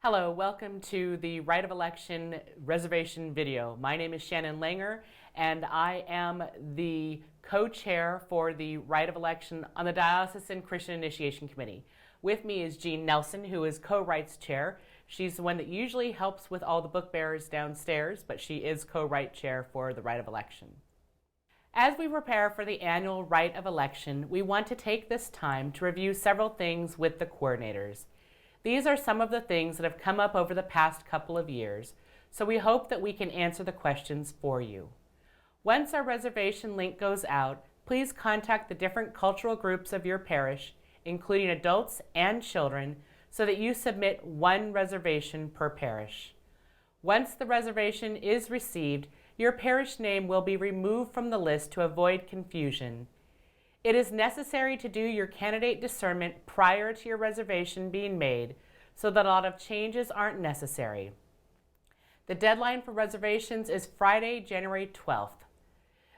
Hello, welcome to the Rite of Election reservation video. My name is Shannon Langer, and I am the co-chair for the Rite of Election on the Diocesan Christian Initiation Committee. With me is Jean Nelson, who is co-rights chair. She's the one that usually helps with all the book bearers downstairs, but she is co-right chair for the Rite of Election. As we prepare for the annual Rite of Election, we want to take this time to review several things with the coordinators. These are some of the things that have come up over the past couple of years, so we hope that we can answer the questions for you. Once our reservation link goes out, please contact the different cultural groups of your parish, including adults and children, so that you submit one reservation per parish. Once the reservation is received, your parish name will be removed from the list to avoid confusion. It is necessary to do your candidate discernment prior to your reservation being made so that a lot of changes aren't necessary. The deadline for reservations is Friday, January 12th.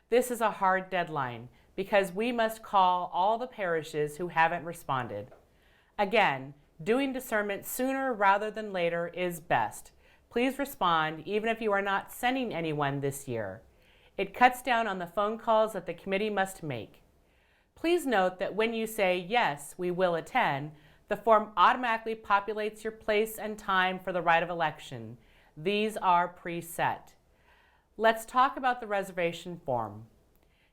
This is a hard deadline because we must call all the parishes who haven't responded. Again, doing discernment sooner rather than later is best. Please respond even if you are not sending anyone this year. It cuts down on the phone calls that the committee must make. Please note that when you say, yes, we will attend, the form automatically populates your place and time for the Rite of Election. These are preset. Let's talk about the reservation form.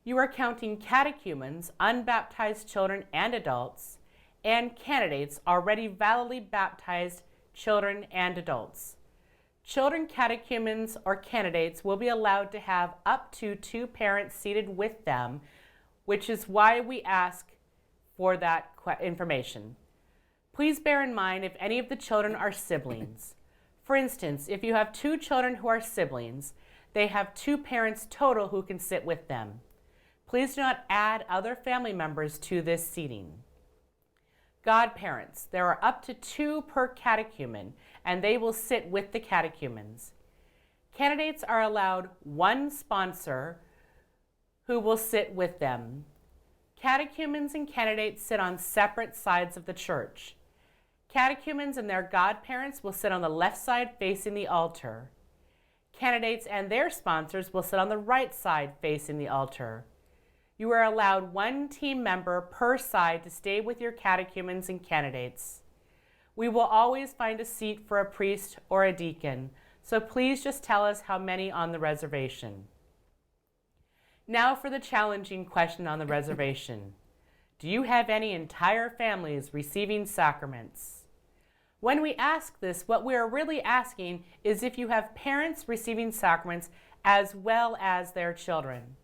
You are counting catechumens, unbaptized children and adults, and candidates, already validly baptized children and adults. Children catechumens or candidates will be allowed to have up to 2 parents seated with them, which is why we ask for that information. Please bear in mind if any of the children are siblings. For instance, if you have 2 children who are siblings, they have 2 parents total who can sit with them. Please do not add other family members to this seating. Godparents, there are up to 2 per catechumen, and they will sit with the catechumens. Candidates are allowed 1 sponsor who will sit with them. Catechumens and candidates sit on separate sides of the church. Catechumens and their godparents will sit on the left side facing the altar. Candidates and their sponsors will sit on the right side facing the altar. You are allowed 1 team member per side to stay with your catechumens and candidates. We will always find a seat for a priest or a deacon, so please just tell us how many on the reservation. Now for the challenging question on the reservation. Do you have any entire families receiving sacraments? When we ask this, what we are really asking is if you have parents receiving sacraments as well as their children.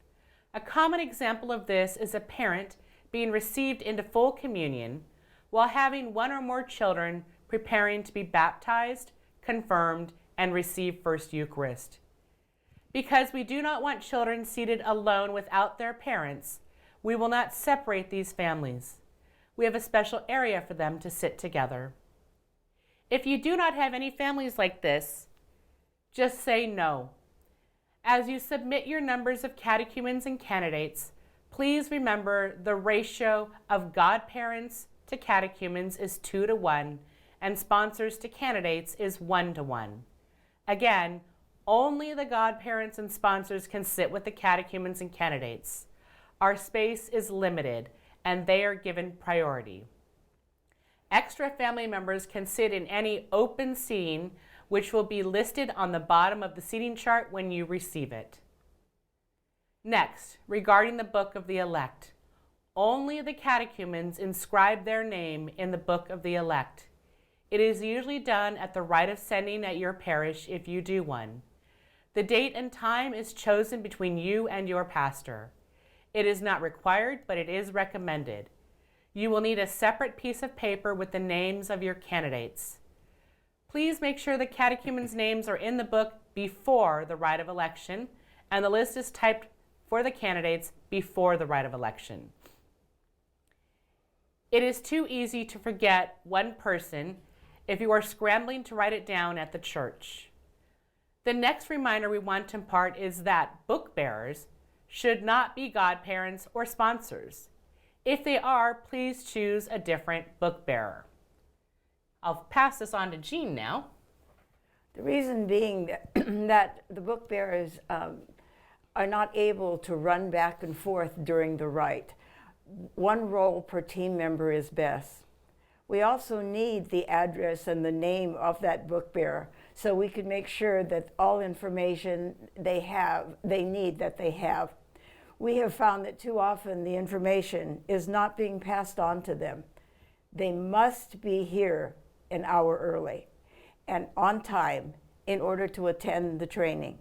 A common example of this is a parent being received into full communion while having 1 or more children preparing to be baptized, confirmed, and receive First Eucharist. Because we do not want children seated alone without their parents, we will not separate these families. We have a special area for them to sit together. If you do not have any families like this, just say no. As you submit your numbers of catechumens and candidates, please remember the ratio of godparents to catechumens is 2 to 1, and sponsors to candidates is 1 to 1. Again, only the godparents and sponsors can sit with the catechumens and candidates. Our space is limited, and they are given priority. Extra family members can sit in any open seating, which will be listed on the bottom of the seating chart when you receive it. Next, regarding the Book of the Elect. Only the catechumens inscribe their name in the Book of the Elect. It is usually done at the rite of sending at your parish if you do one. The date and time is chosen between you and your pastor. It is not required, but it is recommended. You will need a separate piece of paper with the names of your candidates. Please make sure the catechumens' names are in the book before the Rite of Election, and the list is typed for the candidates before the Rite of Election. It is too easy to forget one person if you are scrambling to write it down at the church. The next reminder we want to impart is that book bearers should not be godparents or sponsors. If they are, please choose a different book bearer. I'll pass this on to Jean now. The reason being that, that the book bearers are not able to run back and forth during the rite. One role per team member is best. We also need the address and the name of that book bearer so we can make sure that all information they have. We have found that too often the information is not being passed on to them. They must be here an hour early and on time in order to attend the training.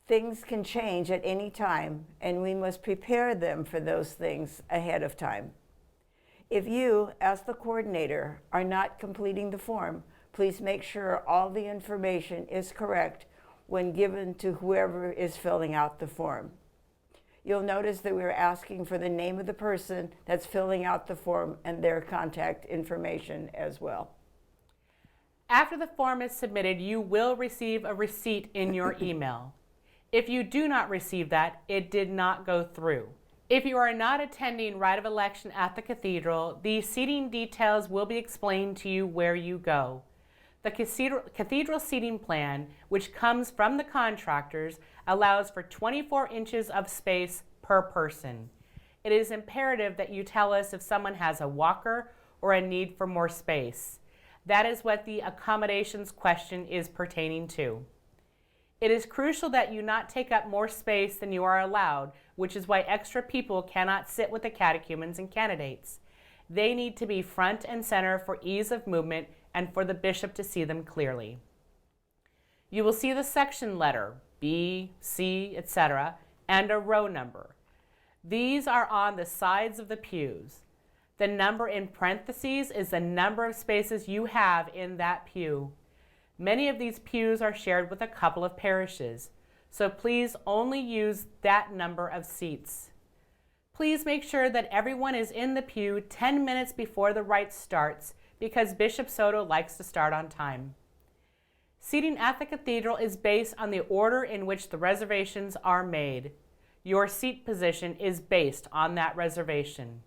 Things can change at any time, and we must prepare them for those things ahead of time. If you, as the coordinator, are not completing the form, please make sure all the information is correct when given to whoever is filling out the form. You'll notice that we're asking for the name of the person that's filling out the form and their contact information as well. After the form is submitted, you will receive a receipt in your email. If you do not receive that, it did not go through. If you are not attending Rite of Election at the cathedral, the seating details will be explained to you where you go. The cathedral seating plan, which comes from the contractors, allows for 24 inches of space per person. It is imperative that you tell us if someone has a walker or a need for more space. That is what the accommodations question is pertaining to. It is crucial that you not take up more space than you are allowed, which is why extra people cannot sit with the catechumens and candidates. They need to be front and center for ease of movement and for the bishop to see them clearly. You will see the section letter, B, C, etc., and a row number. These are on the sides of the pews. The number in parentheses is the number of spaces you have in that pew. Many of these pews are shared with a couple of parishes, so please only use that number of seats. Please make sure that everyone is in the pew 10 minutes before the rite starts because Bishop Soto likes to start on time. Seating at the cathedral is based on the order in which the reservations are made. Your seat position is based on that reservation.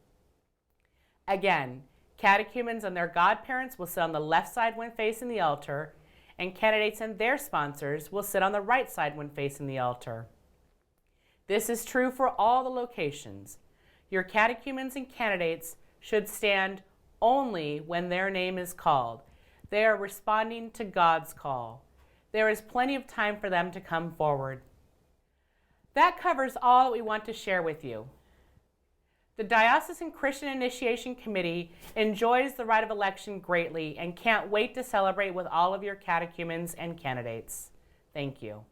Again, catechumens and their godparents will sit on the left side when facing the altar, and candidates and their sponsors will sit on the right side when facing the altar. This is true for all the locations. Your catechumens and candidates should stand only when their name is called. They are responding to God's call. There is plenty of time for them to come forward. That covers all that we want to share with you. The Diocesan Christian Initiation Committee enjoys the Rite of Election greatly and can't wait to celebrate with all of your catechumens and candidates. Thank you.